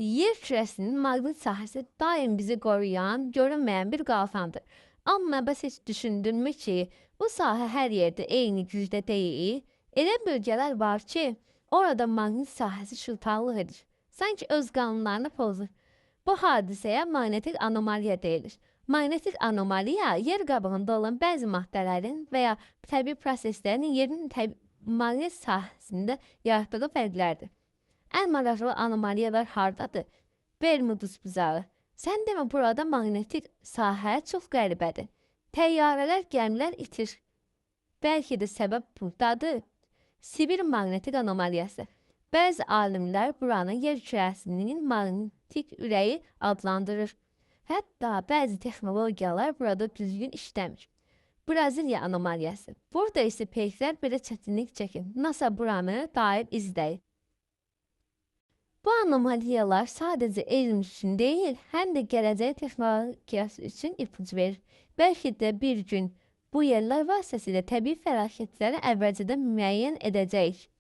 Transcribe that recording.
Yer kürəsinin maqnit sahəsi daim bizi qoruyan, görünməyən bir qalxandır. Amma bəs heç düşündünmü ki, bu sahə hər yerdə eyni gücdə deyil? Elə bölgələr var ki, orada maqnit sahəsi şıltaqlıq edir. Sanki öz qanunlarını pozur. Bu hadisəyə maqnetik anomaliya deyilir. Maqnetik anomaliya yer qabığında olan bəzi maddələrin və ya təbii proseslərin yerin maqnit sahəsində yaratdığı fərqlərdir. Ən maraqlı anomaliyalar hardadır? Bermuduz buzağı. Sən demə burada maqnetik sahə çox qəribədir. Təyyarələr, gəmilər itir. Bəlkə də səbəb buradadır. Sibir maqnetik anomaliyası. Bəzi alimlər buranı yer kürəsinin maqnetik ürəyi adlandırır. Hətta bəzi texnologiyalar burada düzgün işləmir. Braziliya anomaliyası. Burada isə peyklər belə çətinlik çəkir. NASA buranı dair izləyir. Bu anomaliyalar sadəcə elm üçün deyil, həm də gələcək texnologiyası üçün ipucu verir. Bəlkə də bir gün bu yerlər vasitəsilə təbii fəlakətləri əvvəlcədən müəyyən edəcəyik.